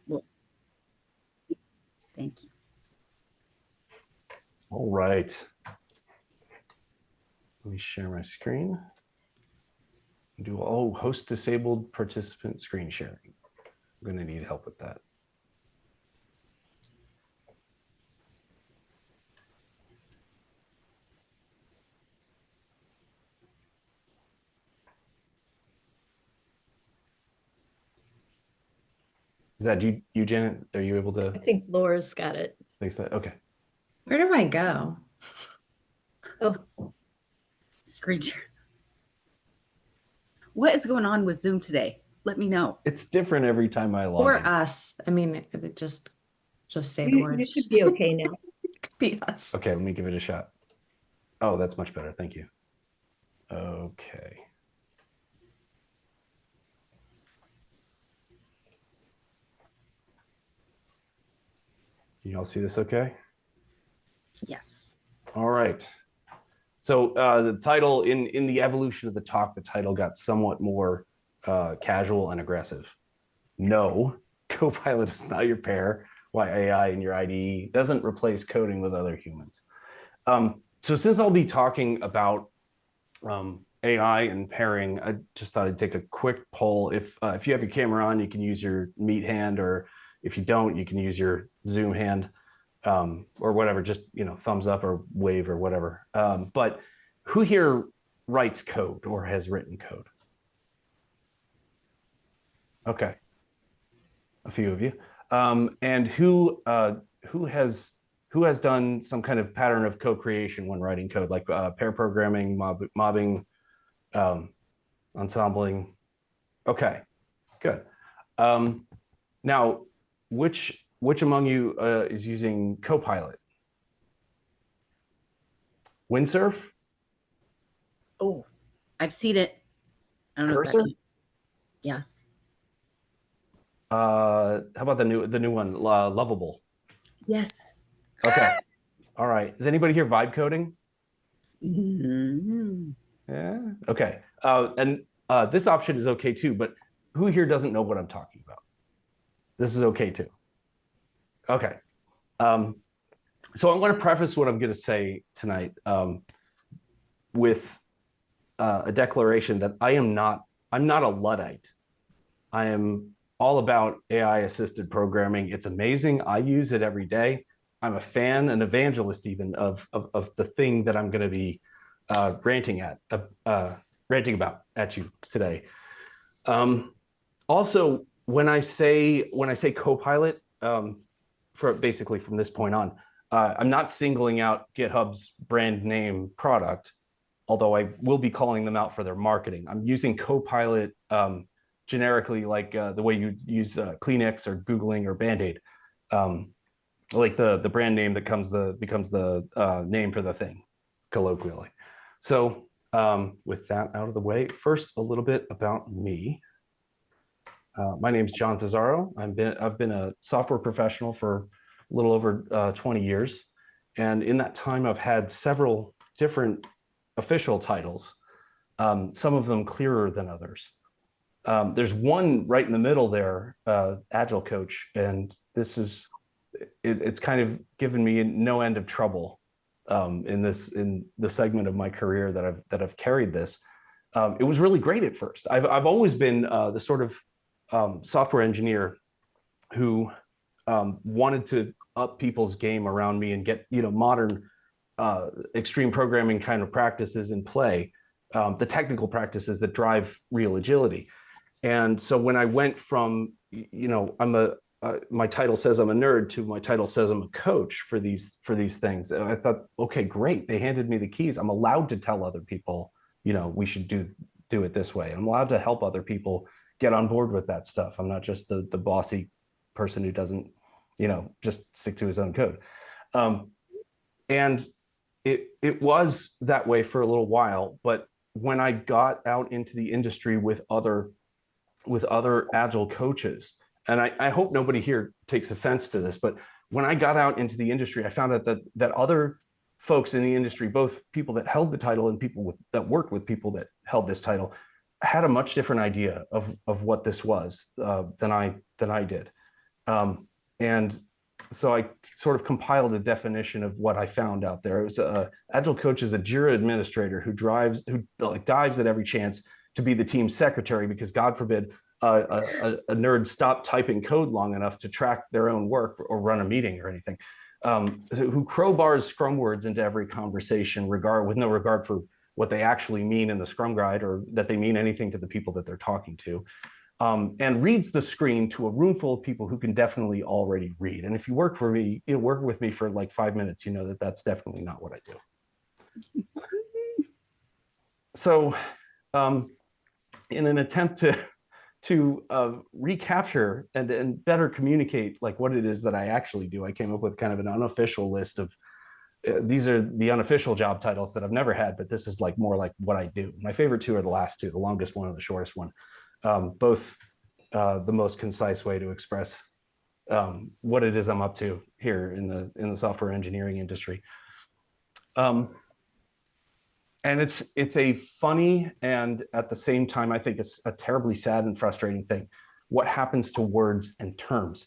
Well, thank you. All right. Let me share my screen. Do host disabled participant screen sharing. I'm going to need help with that. Is that you, Janet? Are you able to? I think Laura's got it. Fix that? Okay. Where do I go? Oh, screen share. What is going on with Zoom today? Let me know. It's different every time I log Or in. us. I mean, it just say the words. You should be okay now. It could be us. Okay, let me give it a shot. Oh, that's much better. Thank you. Okay. Can you all see this okay? Yes. All right. So the title, in the evolution of the talk, the title got somewhat more casual and aggressive. No, Copilot is not your pair. Why AI in your IDE doesn't replace coding with other humans. So since I'll be talking about AI and pairing, I just thought I'd take a quick poll. If you have your camera on, you can use your Meet hand, or if you don't, you can use your Zoom hand, or whatever, just thumbs up or wave or whatever. But who here writes code or has written code? Okay, a few of you. And who has done some kind of pattern of co-creation when writing code, like pair programming, mobbing, ensembling? Okay, good. Now, which among you is using Copilot? Windsurf? Oh, I've seen it. I don't know Cursor? if that can... Yes. How about the new one, Lovable? Yes. Okay. All right. Is anybody here vibe coding? Mm-hmm. Yeah. Okay. And this option is okay too, but who here doesn't know what I'm talking about? This is okay too. Okay. So I'm going to preface what I'm going to say tonight with a declaration that I'm not a Luddite. I am all about AI assisted programming. It's amazing. I use it every day. I'm a fan, an evangelist even of the thing that I'm going to be ranting about at you today. Also, when I say Copilot, for basically from this point on, I'm not singling out GitHub's brand name product, although I will be calling them out for their marketing. I'm using Copilot generically, like the way you use Kleenex or Googling or Band-Aid, like the brand name that becomes the name for the thing, colloquially. So with that out of the way, first a little bit about me. My name is Jon Fazzaro. I've been a software professional for a little over 20 years. And in that time, I've had several different official titles, some of them clearer than others. There's one right in the middle there, Agile Coach, and it's kind of given me no end of trouble in the segment of my career that I've carried this. It was really great at first. I've always been the sort of software engineer who wanted to up people's game around me and get modern extreme programming kind of practices in play, the technical practices that drive real agility. And so when I went from my title says I'm a nerd to my title says I'm a coach for these things, and I thought, okay, great, they handed me the keys. I'm allowed to tell other people, we should do it this way. I'm allowed to help other people get on board with that stuff. I'm not just the bossy person who doesn't, just stick to his own code. And it was that way for a little while, but when I got out into the industry with other Agile coaches, and I hope nobody here takes offense to this, but when I got out into the industry, I found out that other folks in the industry, both people that held the title and people that worked with people that held this title, had a much different idea of what this was than I did. And so I sort of compiled a definition of what I found out there. It was Agile coach is a Jira administrator who dives at every chance to be the team secretary because God forbid a nerd stop typing code long enough to track their own work or run a meeting or anything. Who crowbars Scrum words into every conversation with no regard for what they actually mean in the Scrum guide or that they mean anything to the people that they're talking to. And reads the screen to a room full of people who can definitely already read. And if you work with me for like 5 minutes, you know that that's definitely not what I do. So in an attempt to recapture and better communicate like what it is that I actually do, I came up with kind of an unofficial list of these are the unofficial job titles that I've never had, but this is like more like what I do. My favorite two are the last two, the longest one and the shortest one. Both the most concise way to express what it is I'm up to here in the software engineering industry. And it's a funny and at the same time, I think it's a terribly sad and frustrating thing. What happens to words and terms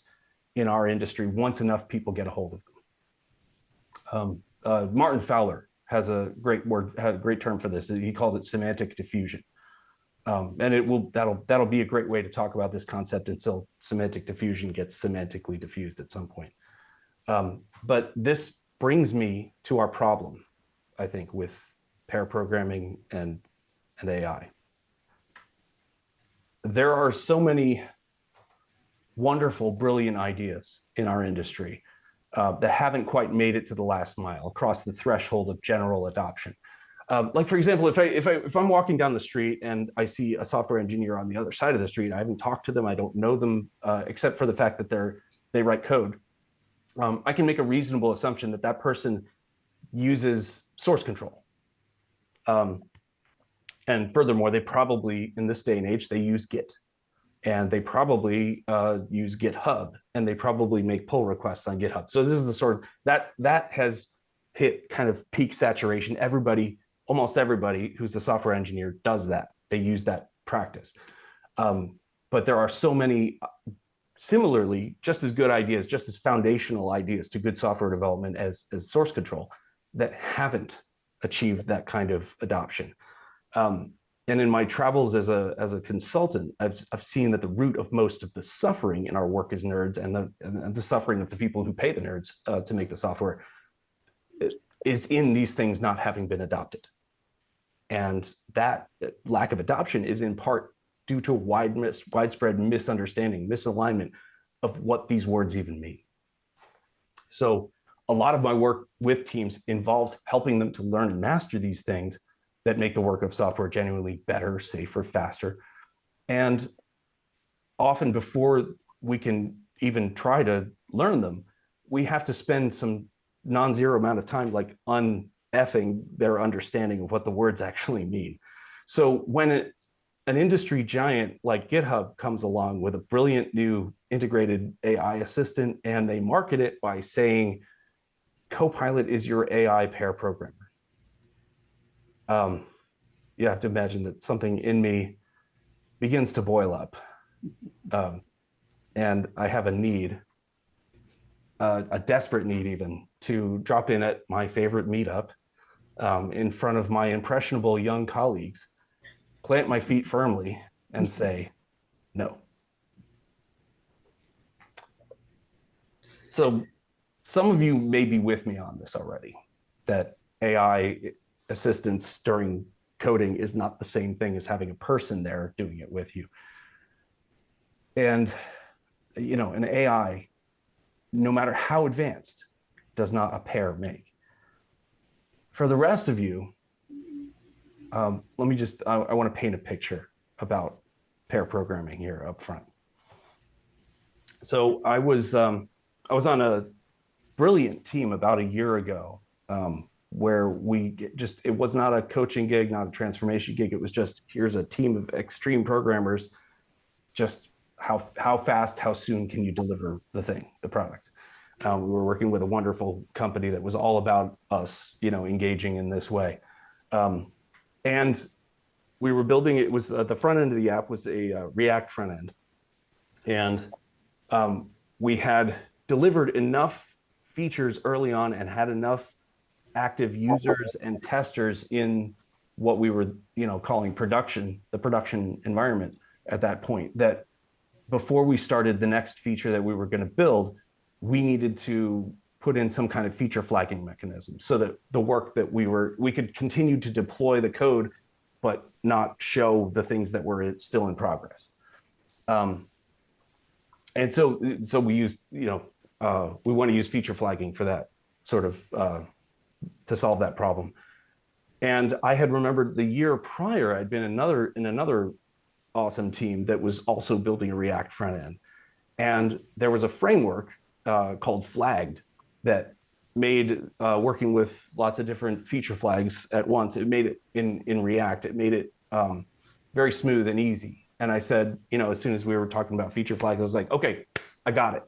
in our industry once enough people get a hold of them? Martin Fowler has a great term for this. He calls it semantic diffusion. And that'll be a great way to talk about this concept until semantic diffusion gets semantically diffused at some point. But this brings me to our problem, I think, with pair programming and AI. There are so many wonderful, brilliant ideas in our industry that haven't quite made it to the last mile across the threshold of general adoption. Like for example, if I'm walking down the street and I see a software engineer on the other side of the street, I haven't talked to them, I don't know them, except for the fact that they write code. I can make a reasonable assumption that that person uses source control. And furthermore, they probably, in this day and age, they use Git. And they probably use GitHub, and they probably make pull requests on GitHub. So this is the sort of, that has hit kind of peak saturation. Almost everybody who's a software engineer does that. They use that practice. But there are so many similarly just as good ideas, just as foundational ideas to good software development as source control that haven't achieved that kind of adoption. And in my travels as a consultant, I've seen that the root of most of the suffering in our work as nerds and the suffering of the people who pay the nerds to make the software is in these things not having been adopted. And that lack of adoption is in part due to widespread misunderstanding, misalignment of what these words even mean. So a lot of my work with teams involves helping them to learn and master these things that make the work of software genuinely better, safer, faster. And often before we can even try to learn them, we have to spend some non-zero amount of time like un-effing their understanding of what the words actually mean. So when an industry giant like GitHub comes along with a brilliant new integrated AI assistant and they market it by saying, Copilot is your AI pair programmer. You have to imagine that something in me begins to boil up. And I have a need, a desperate need even, to drop in at my favorite meetup in front of my impressionable young colleagues, plant my feet firmly and say, no. So some of you may be with me on this already, that AI assistance during coding is not the same thing as having a person there doing it with you. And, you know, an AI, no matter how advanced, does not a pair make. For the rest of you, I want to paint a picture about pair programming here up front. So I was on a brilliant team about a year ago where it was not a coaching gig, not a transformation gig. It was just, here's a team of extreme programmers, just how fast, how soon can you deliver the product? We were working with a wonderful company that was all about us, engaging in this way. And we were building, it was the front end of the app was a React front end. And we had delivered enough features early on and had enough active users and testers in what we were, calling production, the production environment at that point, that before we started the next feature that we were going to build, we needed to put in some kind of feature flagging mechanism so that the work that we could continue to deploy the code, but not show the things that were still in progress. And so we used, we want to use feature flagging for that sort of, to solve that problem. And I had remembered the year prior, I'd been in another awesome team that was also building a React front end. And there was a framework called Flagged that made working with lots of different feature flags at once. It made it in React, it made it very smooth and easy. And I said, as soon as we were talking about feature flags, I was like, okay, I got it.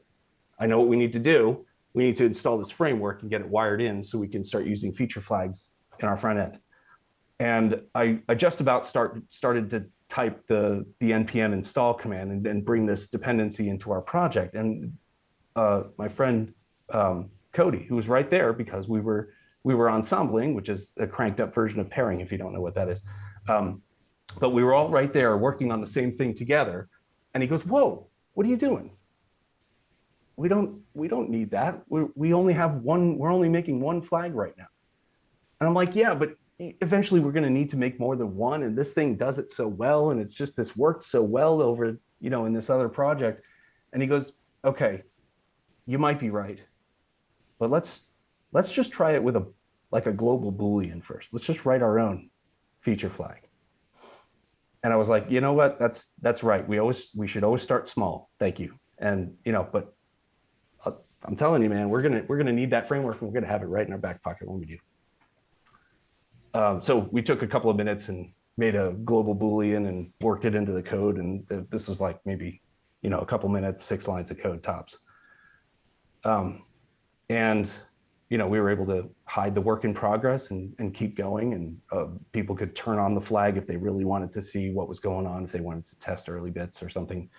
I know what we need to do. We need to install this framework and get it wired in so we can start using feature flags in our front end. And I just about started to type the npm install command and bring this dependency into our project. And my friend Cody, who was right there because we were ensembling, which is a cranked up version of pairing, if you don't know what that is. But we were all right there working on the same thing together. And he goes, "Whoa, what are you doing? We don't need that. We only have one. We're only making one flag right now." And I'm like, "Yeah, but eventually we're going to need to make more than one. And this thing does it so well. And it's just, this worked so well over, in this other project." And he goes, "Okay, you might be right, but let's just try it with a global Boolean first. Let's just write our own feature flag." And I was like, "You know what? That's right. We should always start small. Thank you." And, but I'm telling you, man, we're gonna need that framework, and we're gonna have it right in our back pocket when we do. So we took a couple of minutes and made a global Boolean and worked it into the code. And this was like maybe, a couple minutes, 6 lines of code tops. And, we were able to hide the work in progress and keep going. And people could turn on the flag if they really wanted to see what was going on, if they wanted to test early bits or something.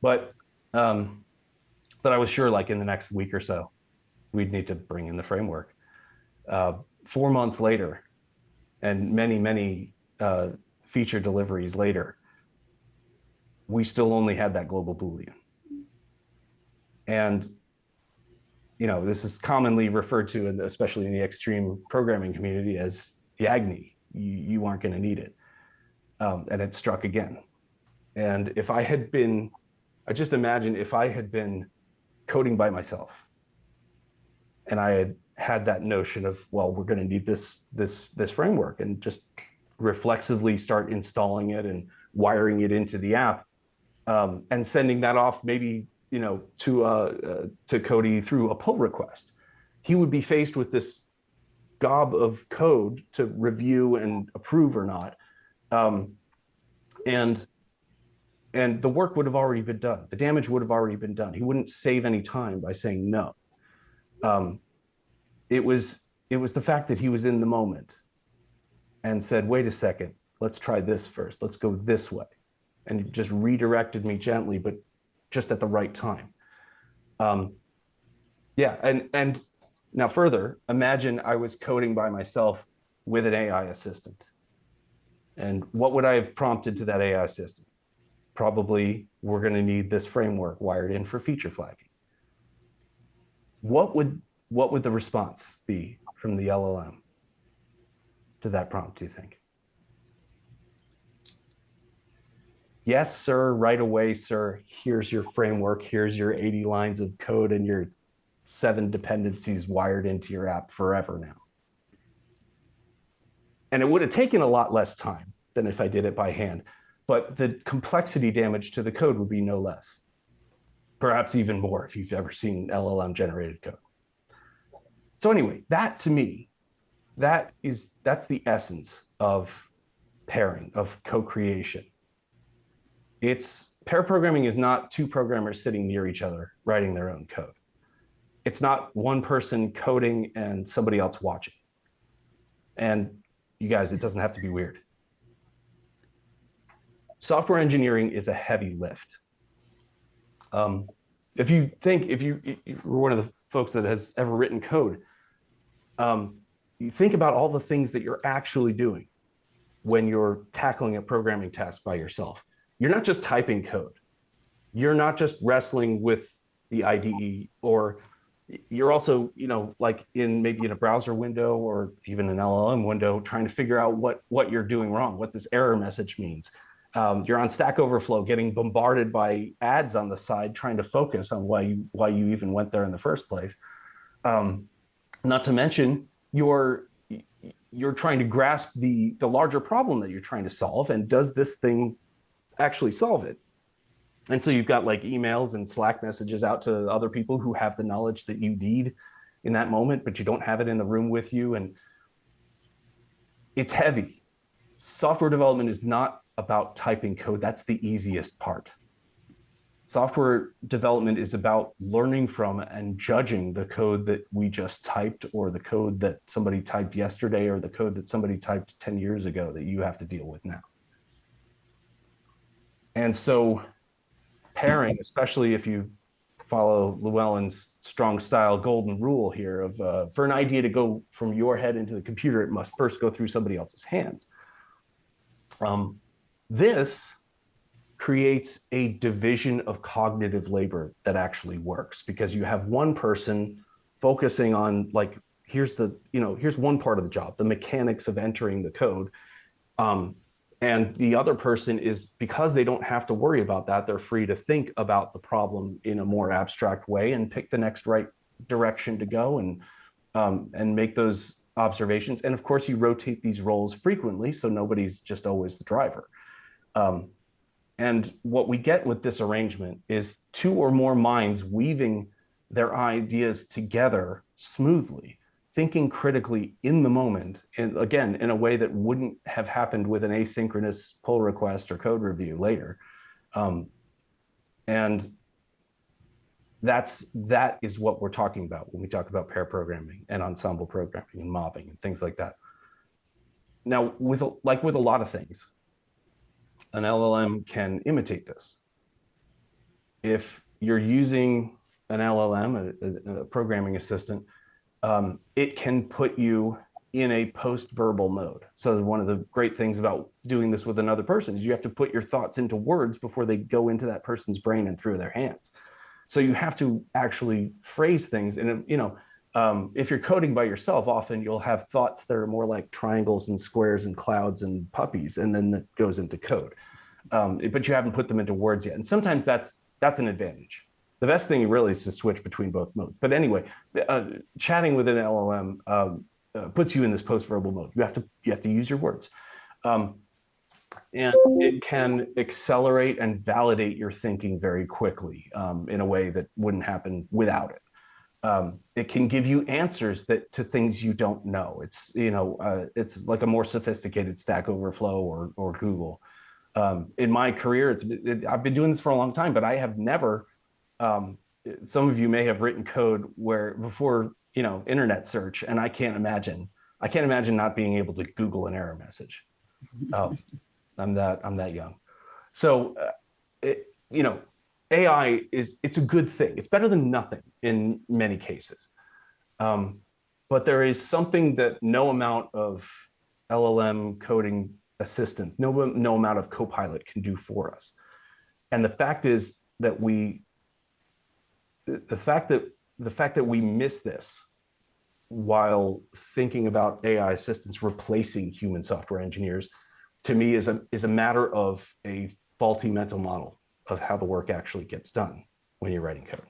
But I was sure, like, in the next week or so, we'd need to bring in the framework. 4 months later, and many feature deliveries later, we still only had that global Boolean. And, this is commonly referred to, and especially in the extreme programming community, as YAGNI. You aren't going to need it. And it struck again. And if I had been, I just imagine if I had been coding by myself and I had that notion of, well, we're going to need this framework, and just reflexively start installing it and wiring it into the app, and sending that off maybe to Cody through a pull request, he would be faced with this gob of code to review and approve or not, and the work would have already been done. The damage would have already been done. He wouldn't save any time by saying no. It was the fact that he was in the moment and said, "Wait a second, let's try this first. Let's go this way." And he just redirected me gently, but just at the right time. Yeah, and now further, imagine I was coding by myself with an AI assistant. And what would I have prompted to that AI assistant? Probably, "We're going to need this framework wired in for feature flagging." What would the response be from the LLM to that prompt, do you think? "Yes, sir, right away, sir. Here's your framework. Here's your 80 lines of code and your 7 dependencies wired into your app forever now." And it would have taken a lot less time than if I did it by hand, but the complexity damage to the code would be no less. Perhaps even more if you've ever seen LLM generated code. So anyway, that to me, that's the essence of pairing, of co-creation. Pair programming is not 2 programmers sitting near each other writing their own code. It's not one person coding and somebody else watching. And you guys, it doesn't have to be weird. Software engineering is a heavy lift. If you're one of the folks that has ever written code, you think about all the things that you're actually doing when you're tackling a programming task by yourself. You're not just typing code. You're not just wrestling with the IDE, or you're also, like maybe in a browser window or even an LLM window, trying to figure out what you're doing wrong, what this error message means. You're on Stack Overflow getting bombarded by ads on the side, trying to focus on why you even went there in the first place. Not to mention you're trying to grasp the larger problem that you're trying to solve, and does this thing actually solve it? And so you've got like emails and Slack messages out to other people who have the knowledge that you need in that moment, but you don't have it in the room with you. And it's heavy. Software development is not about typing code. That's the easiest part. Software development is about learning from and judging the code that we just typed, or the code that somebody typed yesterday, or the code that somebody typed 10 years ago that you have to deal with now. And so pairing, especially if you follow Llewellyn's strong style golden rule here of for an idea to go from your head into the computer, it must first go through somebody else's hands. This creates a division of cognitive labor that actually works, because you have one person focusing on, like, here's one part of the job, the mechanics of entering the code. And the other person is, because they don't have to worry about that, they're free to think about the problem in a more abstract way and pick the next right direction to go, and make those observations. And of course, you rotate these roles frequently, so nobody's just always the driver. And what we get with this arrangement is two or more minds weaving their ideas together smoothly, thinking critically in the moment, and again, in a way that wouldn't have happened with an asynchronous pull request or code review later. And that is what we're talking about when we talk about pair programming and ensemble programming and mobbing and things like that. Now, with a lot of things, an LLM can imitate this. If you're using an LLM, a programming assistant, it can put you in a post-verbal mode. So one of the great things about doing this with another person is you have to put your thoughts into words before they go into that person's brain and through their hands. So you have to actually phrase things. And, if you're coding by yourself, often you'll have thoughts that are more like triangles and squares and clouds and puppies, and then that goes into code. But you haven't put them into words yet. And sometimes that's an advantage. The best thing really is to switch between both modes. But anyway, chatting with an LLM puts you in this post-verbal mode. You have to use your words. And it can accelerate and validate your thinking very quickly, in a way that wouldn't happen without it. It can give you answers to things you don't know. It's like a more sophisticated Stack Overflow or Google. In my career, I've been doing this for a long time, but I have never. Some of you may have written code where before internet search, and I can't imagine not being able to Google an error message. Oh, I'm that young. So, AI it's a good thing. It's better than nothing in many cases. But there is something that no amount of LLM coding assistance, no amount of Copilot can do for us. And the fact is that the fact that we miss this while thinking about AI assistants replacing human software engineers, to me is a matter of a faulty mental model of how the work actually gets done when you're writing code.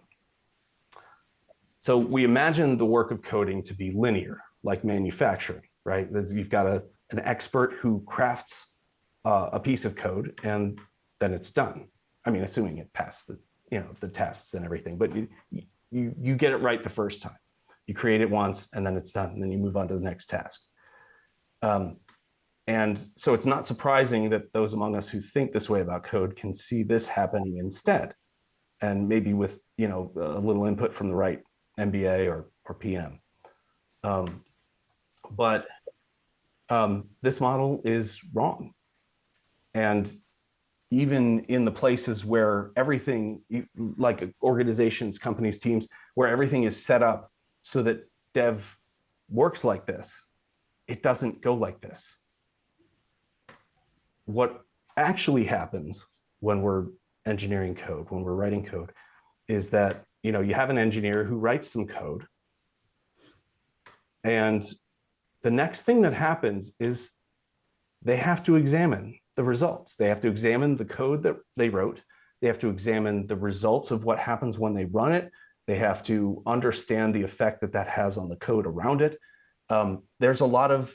So we imagine the work of coding to be linear, like manufacturing, right? You've got an expert who crafts a piece of code, and then it's done. I mean, assuming it passed the tests and everything, but you get it right the first time. You create it once, and then it's done, and then you move on to the next task. And so it's not surprising that those among us who think this way about code can see this happening instead, and maybe with a little input from the right MBA or PM. But this model is wrong, and even in the places where everything, like organizations, companies, teams, where everything is set up so that dev works like this, it doesn't go like this. What actually happens when we're engineering code, when we're writing code, is that, you know, you have an engineer who writes some code, and the next thing that happens is they have to examine the results. They have to examine the code that they wrote. They have to examine the results of what happens when they run it. They have to understand the effect that that has on the code around it. There's a lot of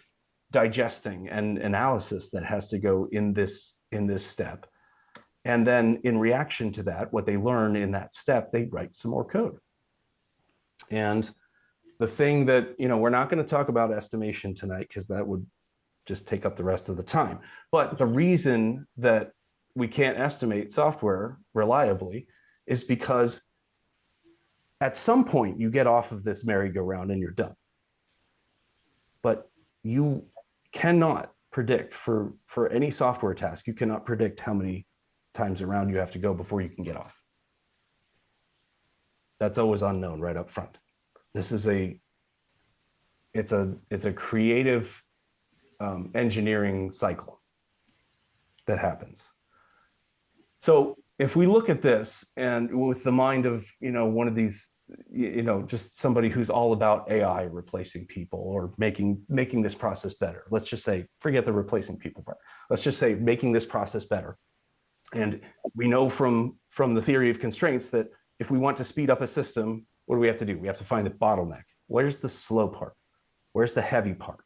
digesting and analysis that has to go in this step. And then in reaction to that, what they learn in that step, they write some more code. And the thing that, you know, we're not going to talk about estimation tonight because that would just take up the rest of the time. But the reason that we can't estimate software reliably is because at some point you get off of this merry-go-round and you're done. But you cannot predict for any software task, you cannot predict how many times around you have to go before you can get off. That's always unknown right up front. This is it's a creative engineering cycle that happens. So if we look at this and with the mind of, you know, one of these, you know, just somebody who's all about AI replacing people or making this process better. Let's just say, forget the replacing people part. Let's just say making this process better. And we know from the theory of constraints that if we want to speed up a system, what do we have to do? We have to find the bottleneck. Where's the slow part? Where's the heavy part?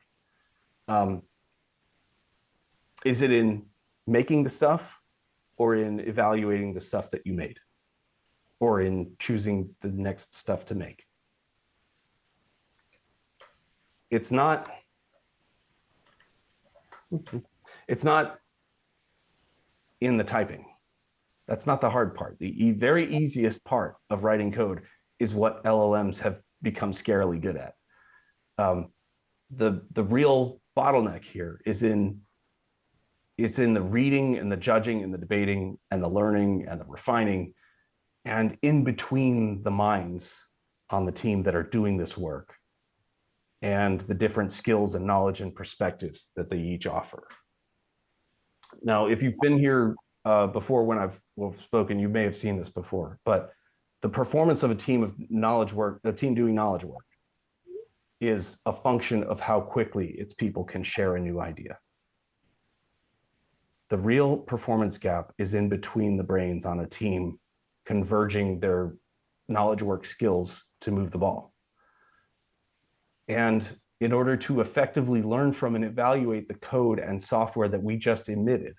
Is it in making the stuff or in evaluating the stuff that you made or in choosing the next stuff to make? It's not in the typing. That's not the hard part. The very easiest part of writing code is what LLMs have become scarily good at. The real bottleneck here is in the reading and the judging and the debating and the learning and the refining and in between the minds on the team that are doing this work and the different skills and knowledge and perspectives that they each offer. Now, if you've been here before when I've spoken, you may have seen this before, but the performance of a team of knowledge work, a team doing knowledge work, is a function of how quickly its people can share a new idea. The real performance gap is in between the brains on a team converging their knowledge work skills to move the ball. And in order to effectively learn from and evaluate the code and software that we just emitted,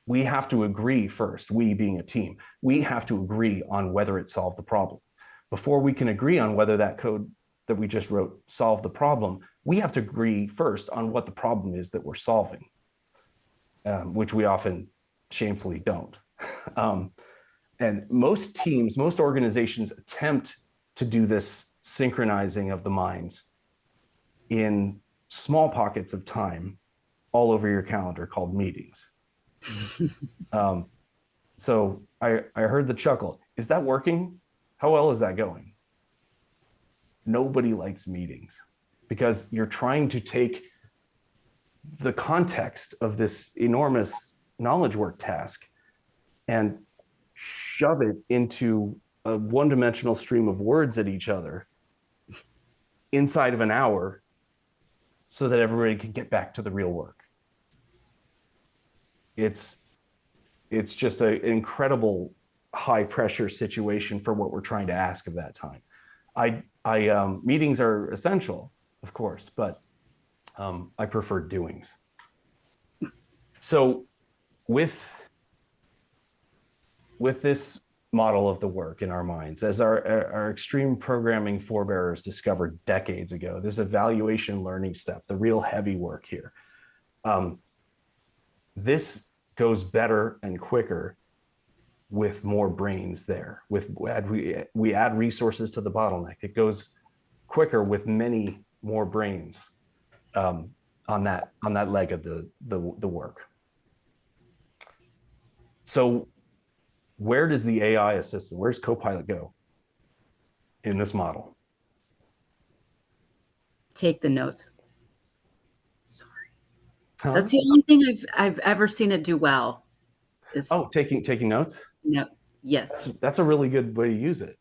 we have to agree first, we being a team, we have to agree on whether it solved the problem. Before we can agree on whether that code that we just wrote solved the problem, we have to agree first on what the problem is that we're solving, which we often shamefully don't. And most teams, most organizations attempt to do this synchronizing of the minds in small pockets of time all over your calendar called meetings. So I heard the chuckle. Is that working? How well is that going? Nobody likes meetings because you're trying to take the context of this enormous knowledge work task and shove it into a one-dimensional stream of words at each other inside of an hour so that everybody can get back to the real work. It's just an incredible high pressure situation for what we're trying to ask of that time. Meetings are essential, of course, but I prefer doings. So with this model of the work in our minds, as our extreme programming forebears discovered decades ago, this evaluation learning step, the real heavy work here, this goes better and quicker with more brains there. We add resources to the bottleneck. It goes quicker with many more brains on that leg of the work. So where does the AI assistant, where's Copilot go in this model? Take the notes. Sorry. Huh? That's the only thing I've ever seen it do well is Oh, taking notes. no. Yes. That's a really good way to use it.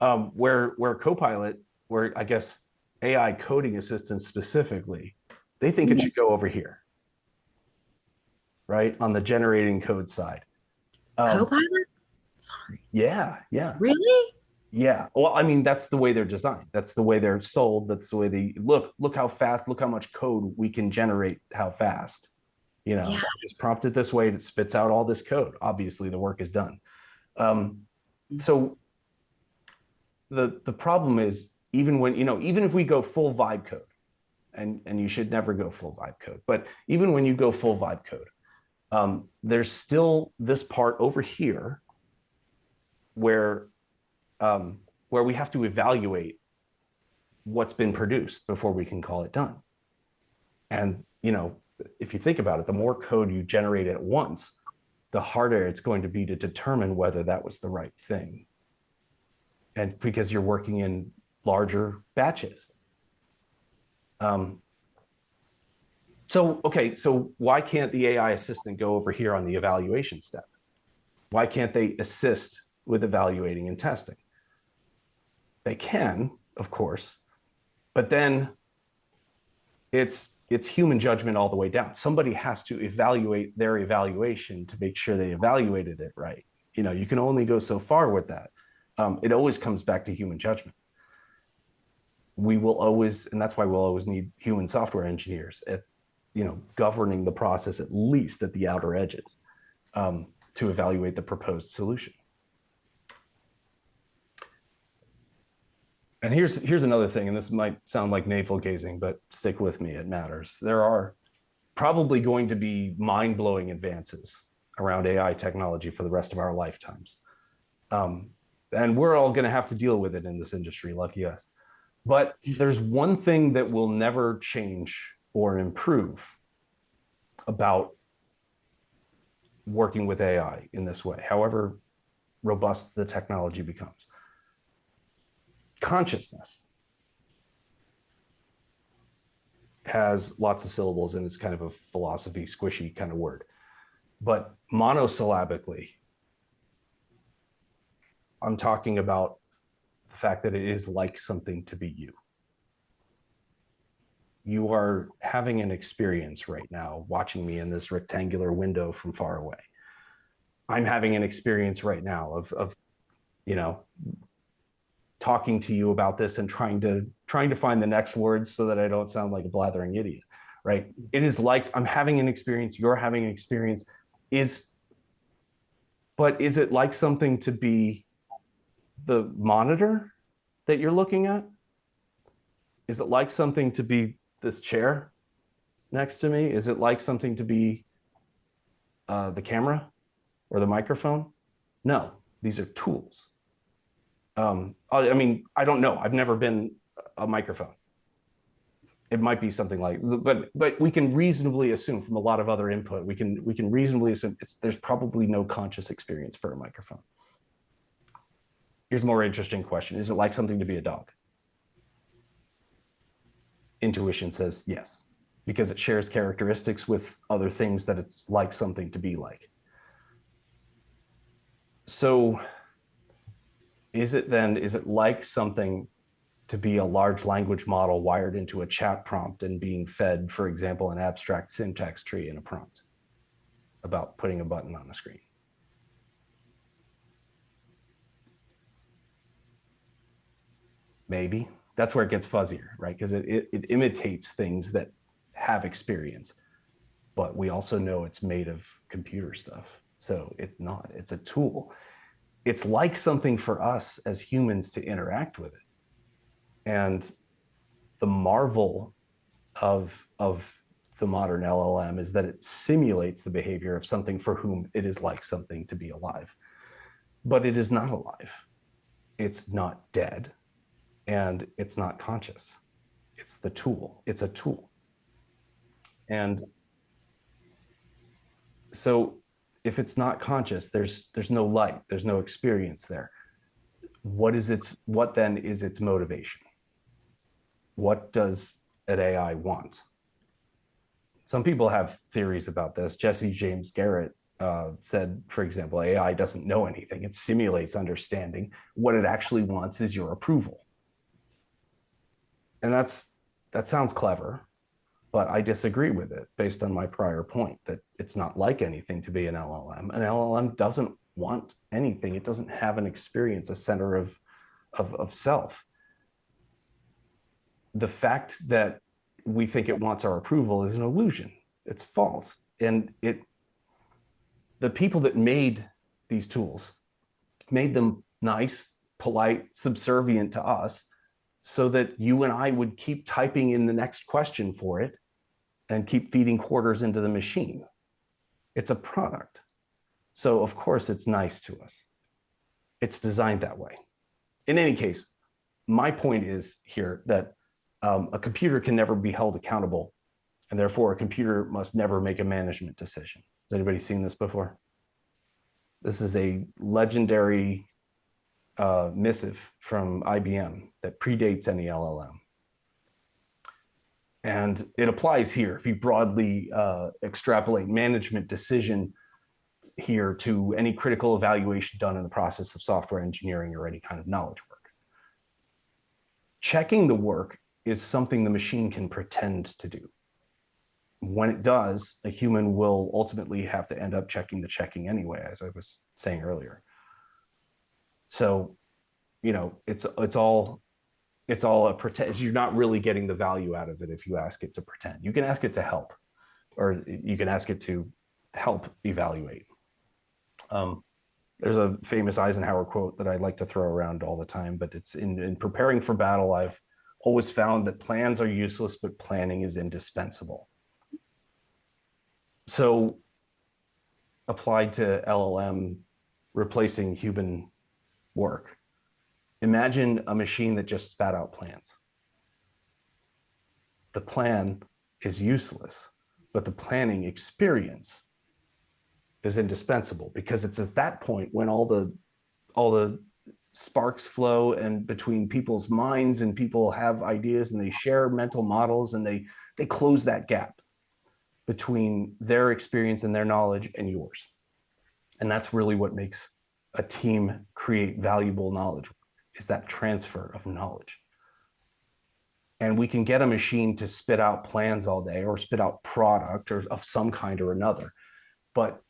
Where Copilot, where I guess AI coding assistants specifically, they think it should go over here, right? On the generating code side. Copilot? Sorry. Yeah, yeah, Really? yeah. Well, I mean, that's the way they're designed. That's the way they're sold. That's the way they look how fast, look how much code we can generate, how fast. Yeah. Just prompt it this way, and it spits out all this code. Obviously, the work is done. So the problem is even when, even if we go full vibe code, and you should never go full vibe code, but even when you go full vibe code, there's still this part over here where we have to evaluate what's been produced before we can call it done. And if you think about it, the more code you generate at once, the harder it's going to be to determine whether that was the right thing. And because you're working in larger batches. So why can't the AI assistant go over here on the evaluation step? Why can't they assist with evaluating and testing? They can, of course, but then it's human judgment all the way down. Somebody has to evaluate their evaluation to make sure they evaluated it right. You can only go so far with that. It always comes back to human judgment. We will always, and that's why we'll always need human software engineers at, governing the process, at least at the outer edges, to evaluate the proposed solution. And here's another thing, and this might sound like navel gazing, but stick with me, it matters. There are probably going to be mind-blowing advances around AI technology for the rest of our lifetimes. And we're all going to have to deal with it in this industry, lucky us. But there's one thing that will never change or improve about working with AI in this way, however robust the technology becomes. Consciousness has lots of syllables and it's kind of a philosophy, squishy kind of word. But monosyllabically, I'm talking about the fact that it is like something to be you. You are having an experience right now, watching me in this rectangular window from far away. I'm having an experience right now of talking to you about this and trying to find the next words so that I don't sound like a blathering idiot, right? It is like I'm having an experience, you're having an experience. But is it like something to be the monitor that you're looking at? Is it like something to be this chair next to me? Is it like something to be the camera or the microphone? No, these are tools. I mean, I don't know. I've never been a microphone. It might be something like, but we can reasonably assume from a lot of other input, we can reasonably assume there's probably no conscious experience for a microphone. Here's a more interesting question. Is it like something to be a dog? Intuition says yes, because it shares characteristics with other things that it's like something to be like. So is it like something to be a large language model wired into a chat prompt and being fed, for example, an abstract syntax tree in a prompt about putting a button on a screen? Maybe. That's where it gets fuzzier, right? Because it imitates things that have experience, but we also know it's made of computer stuff. So it's not, it's a tool. It's like something for us as humans to interact with it. And the marvel of the modern LLM is that it simulates the behavior of something for whom it is like something to be alive. But it is not alive. It's not dead. And it's not conscious. It's the tool. It's a tool. And so if it's not conscious, there's no light, there's no experience there. What then is its motivation? What does an AI want? Some people have theories about this. Jesse James Garrett said, for example, AI doesn't know anything. It simulates understanding. What it actually wants is your approval. And that sounds clever, but I disagree with it based on my prior point that it's not like anything to be an LLM. An LLM doesn't want anything. It doesn't have an experience, a center of self. The fact that we think it wants our approval is an illusion. It's false. And the people that made these tools made them nice, polite, subservient to us so that you and I would keep typing in the next question for it and keep feeding quarters into the machine. It's a product. So of course it's nice to us. It's designed that way. In any case, my point is here that a computer can never be held accountable, and therefore a computer must never make a management decision. Has anybody seen this before? This is a legendary missive from IBM that predates any LLM. And it applies here. If you broadly extrapolate management decision here to any critical evaluation done in the process of software engineering or any kind of knowledge work. Checking the work is something the machine can pretend to do. When it does, a human will ultimately have to end up checking the checking anyway, as I was saying earlier. So, you know, it's all a pretend. You're not really getting the value out of it if you ask it to pretend. You can ask it to help, or you can ask it to help evaluate. There's a famous Eisenhower quote that I like to throw around all the time, but it's in preparing for battle, I've always found that plans are useless, but planning is indispensable. So applied to LLM replacing human work, imagine a machine that just spat out plans. The plan is useless, but the planning experience is indispensable, because it's at that point when all the sparks flow and between people's minds, and people have ideas and they share mental models, and they close that gap between their experience and their knowledge and yours. And that's really what makes a team create valuable knowledge, is that transfer of knowledge. And we can get a machine to spit out plans all day, or spit out product or of some kind or another. But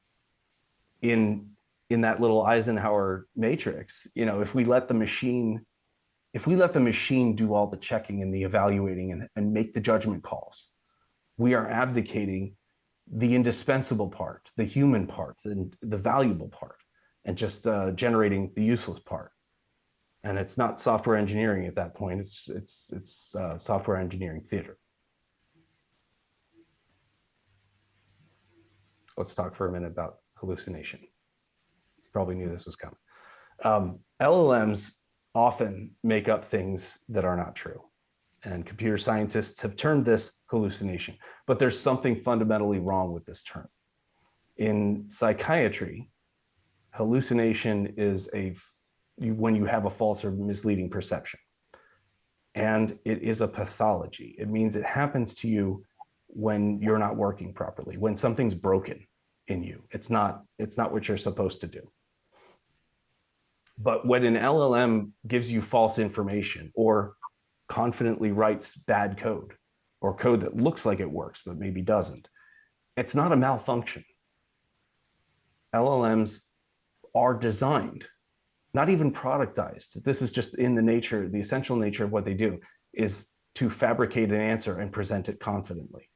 in that little Eisenhower matrix, you know, if we let the machine do all the checking and the evaluating and make the judgment calls, we are abdicating the indispensable part, the human part, the valuable part, and just generating the useless part. And it's not software engineering at that point. It's software engineering theater. Let's talk for a minute about hallucination. You probably knew this was coming. LLMs often make up things that are not true. And computer scientists have termed this hallucination. But there's something fundamentally wrong with this term. In psychiatry, hallucination is when you have a false or misleading perception. And it is a pathology. It means it happens to you when you're not working properly, when something's broken in you. It's not what you're supposed to do. But when an LLM gives you false information, or confidently writes bad code, or code that looks like it works but maybe doesn't, it's not a malfunction. LLMs are designed, not even productized. This is just in the nature, the essential nature of what they do is to fabricate an answer and present it confidently.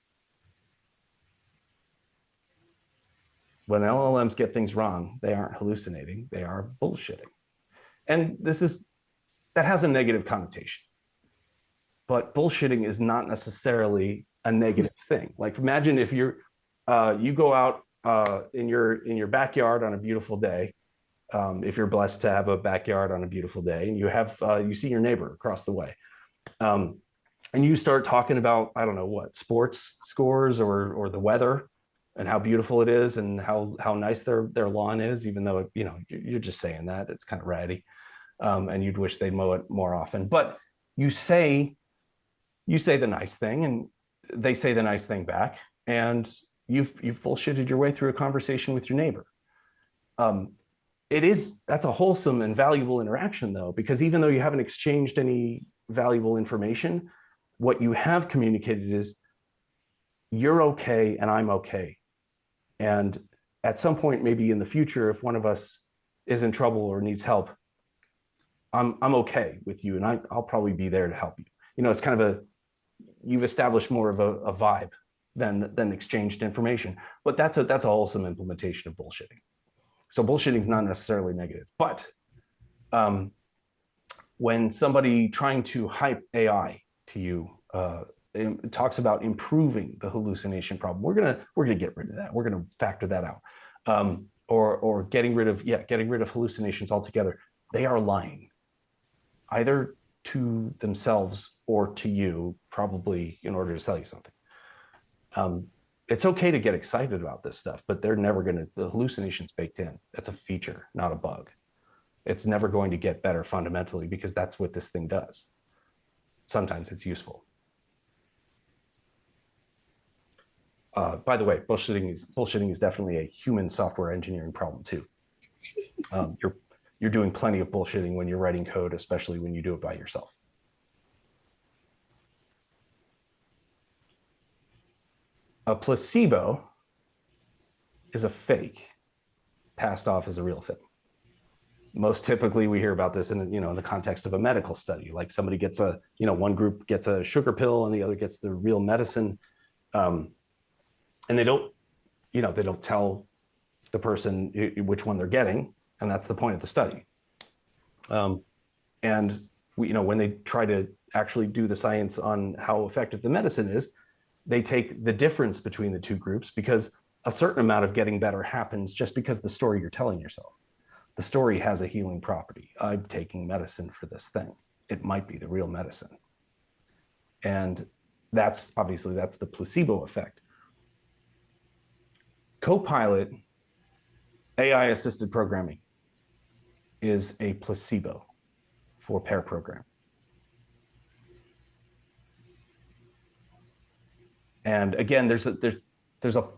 When LLMs get things wrong, they aren't hallucinating, they are bullshitting. And that has a negative connotation. But bullshitting is not necessarily a negative thing. Like, imagine if you go out in your backyard on a beautiful day, if you're blessed to have a backyard on a beautiful day, and you see your neighbor across the way, and you start talking about, I don't know what, sports scores or the weather, and how beautiful it is and how nice their lawn is, even though, you know, you're just saying that it's kind of ratty, and you'd wish they'd mow it more often. But you say the nice thing, and they say the nice thing back, and you've bullshitted your way through a conversation with your neighbor. That's a wholesome and valuable interaction, though, because even though you haven't exchanged any valuable information, what you have communicated is you're okay and I'm okay. And at some point, maybe in the future, if one of us is in trouble or needs help, I'm okay with you, and I'll probably be there to help you. You know, it's kind of you've established more of a vibe than exchanged information. But that's a wholesome implementation of bullshitting. So bullshitting is not necessarily negative, but when somebody trying to hype AI to you talks about improving the hallucination problem, we're gonna get rid of that. We're gonna factor that out, or getting rid of hallucinations altogether. They are lying, either to themselves or to you, probably in order to sell you something. It's okay to get excited about this stuff, but they're never gonna. The hallucination's baked in. That's a feature, not a bug. It's never going to get better fundamentally because that's what this thing does. Sometimes it's useful. By the way, bullshitting is definitely a human software engineering problem too. You're doing plenty of bullshitting when you're writing code, especially when you do it by yourself. A placebo is a fake passed off as a real thing. Most typically we hear about this in the context of a medical study, like somebody gets one group gets a sugar pill and the other gets the real medicine, and they don't tell the person which one they're getting, and that's the point of the study. And when they try to actually do the science on how effective the medicine is, they take the difference between the two groups, because a certain amount of getting better happens just because the story you're telling yourself. The story has a healing property. I'm taking medicine for this thing. It might be the real medicine. And that's the placebo effect. Copilot, AI-assisted programming, is a placebo for pair programming. And again, there's a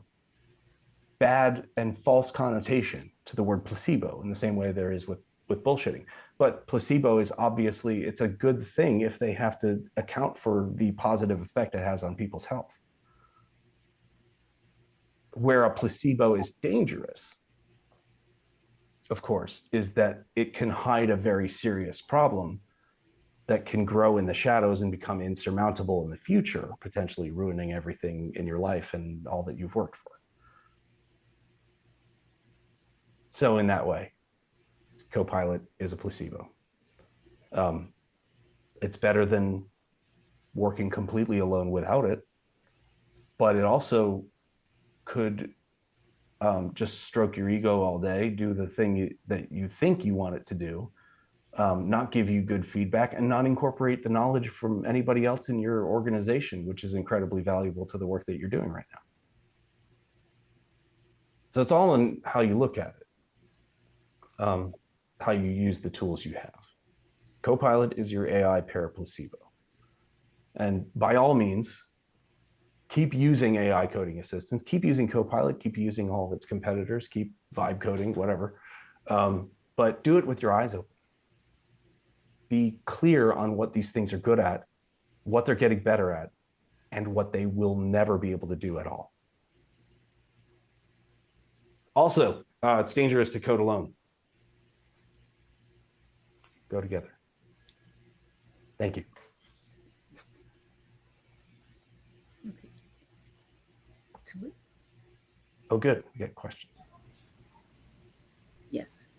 bad and false connotation to the word placebo in the same way there is with bullshitting. But placebo is obviously, it's a good thing if they have to account for the positive effect it has on people's health. Where a placebo is dangerous, of course, is that it can hide a very serious problem that can grow in the shadows and become insurmountable in the future, potentially ruining everything in your life and all that you've worked for. So in that way, Copilot is a placebo. It's better than working completely alone without it, but it also could just stroke your ego all day, do the thing that you think you want it to do, not give you good feedback, and not incorporate the knowledge from anybody else in your organization, which is incredibly valuable to the work that you're doing right now. So it's all in how you look at it, how you use the tools you have. Copilot is your AI pair placebo. And by all means, keep using AI coding assistants, keep using Copilot, keep using all of its competitors, keep vibe coding, whatever. But do it with your eyes open. Be clear on what these things are good at, what they're getting better at, and what they will never be able to do at all. Also, it's dangerous to code alone. Go together. Thank you. Okay. Oh, good. We get questions. Yes.